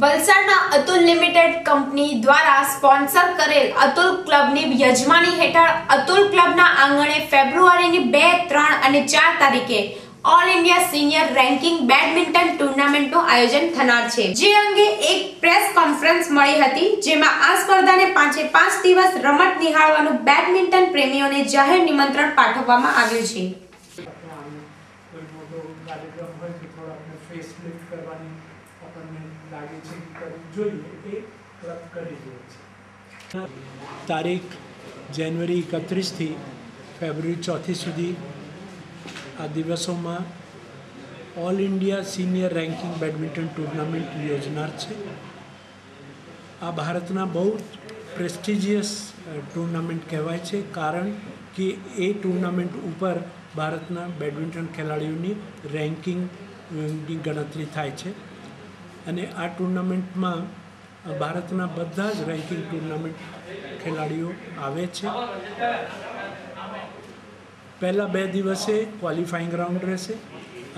વલસાડના Atul limited company દ્વારા sponsor કરેલ અતુલ ક્લબની યજમાની હેઠળ અતુલ ક્લબના આંગણે ફેબ્રુઆરીની 2, 3 અને 4 તારીખે all India senior ranking badminton ટુર્નામેન્ટનું આયોજન થનાર છે, જે અંગે એક પ્રેસ કોન્ફરન્સ મળી હતી, જેમાં આ સ્પર્ધાને 5 દિવસ રમત નિહાળવાનું બેડમિન્ટન પ્રેમીઓને જાહેર નિમંત્રણ પાઠવવામાં આવ્યું છે. તારીખ જાન્યુઆરી 31 થી ફેબ્રુઆરી 4 સુધી આ દિવસોમાં all India senior ranking badminton tournament યોજનાર છે. આ ભારતના બહુ પ્રેસ્ટિજિયસ ટુર્નામેન્ટ કહેવાય છે, કારણ કે એ ટુર્નામેન્ટ ઉપર ભારતના બેડમિન્ટન ખેલાડીઓની રેન્કિંગની ગણતરી થાય છે. અને આ ટુર્નામેન્ટમાં ભારતના બધા જ રેન્કિંગ ટુર્નામેન્ટ ખેલાડીઓ આવે છે. પહેલાં 2 દિવસે ક્વોલિફાઈંગ રાઉન્ડ રહેશે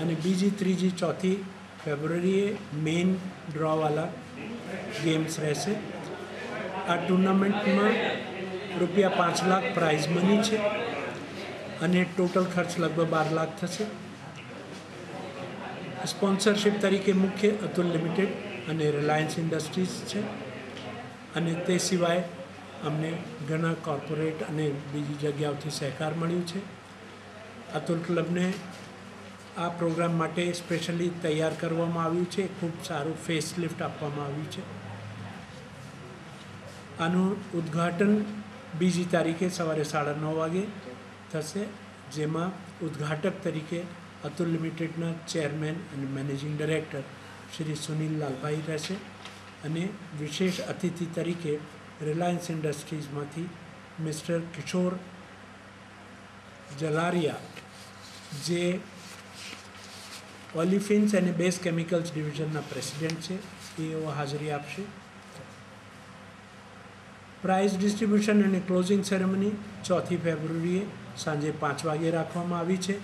અને બીજી, ત્રીજી, 4 ફેબ્રુઆરીએ મેઇન ડ્રોવાળા ગેમ્સ રહેશે. આ ટુર્નામેન્ટમાં રૂપિયા 5 લાખ પ્રાઇઝ મની છે અને ટોટલ ખર્ચ લગભગ 12 લાખ થશે. સ્પોન્સરશિપ તરીકે મુખ્ય અતુલ લિમિટેડ અને રિલાયન્સ ઇન્ડસ્ટ્રીઝ છે, અને તે સિવાય અમને ઘણા કોર્પોરેટ અને બીજી જગ્યાઓથી સહકાર મળ્યું છે. અતુલ ક્લબને આ પ્રોગ્રામ માટે સ્પેશિયલી તૈયાર કરવામાં આવ્યું છે. ખૂબ સારું ફેસ લિફ્ટ આપવામાં આવ્યું છે. આનું ઉદ્ઘાટન 2 તારીખે સવારે 9:30 વાગે થશે, જેમાં ઉદ્ઘાટક તરીકે અતુલ લિમિટેડના ચેરમેન અને મેનેજિંગ ડાયરેક્ટર શ્રી સુનિલ લાલભાઈ રહેશે, અને વિશેષ અતિથિ તરીકે રિલાયન્સ ઇન્ડસ્ટ્રીઝમાંથી મિસ્ટર કિશોર જલારિયા, જે ઓલિફિન્સ અને બેઝ કેમિકલ્સ ડિવિઝનના પ્રેસિડેન્ટ છે, એઓ હાજરી આપશે. પ્રાઇઝ ડિસ્ટ્રીબ્યુશન અને ક્લોઝિંગ સેરેમની 4 ફેબ્રુઆરીએ સાંજે 5 વાગે રાખવામાં આવી છે,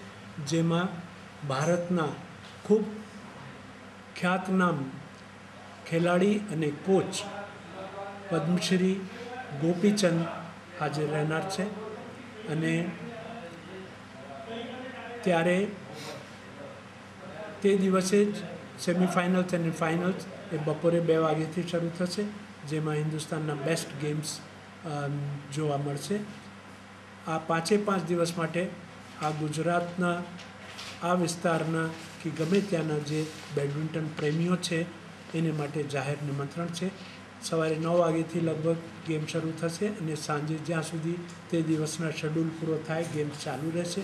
જેમાં ભારતના ખૂબ ખ્યાતનામ ખેલાડી અને કોચ પદ્મશ્રી ગોપીચંદ હાજર રહેનાર છે. અને ત્યારે તે દિવસે જ સેમિફાઇનલ્સ અને ફાઇનલ્સ એ બપોરે 2 વાગ્યાથી શરૂ થશે, જેમાં હિન્દુસ્તાનના બેસ્ટ ગેમ્સ જોવા મળશે. આ 5 દિવસ માટે આ ગુજરાતના આ વિસ્તારના કે ગમે ત્યાંના જે બેડમિન્ટન પ્રેમીઓ છે એને માટે જાહેર નિમંત્રણ છે. સવારે 9 વાગ્યાથી લગભગ ગેમ શરૂ થશે અને સાંજે જ્યાં સુધી તે દિવસના શેડ્યુલ પૂરો થાય ગેમ્સ ચાલુ રહેશે.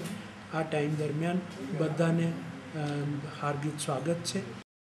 આ ટાઈમ દરમિયાન બધાને હાર્દિક સ્વાગત છે.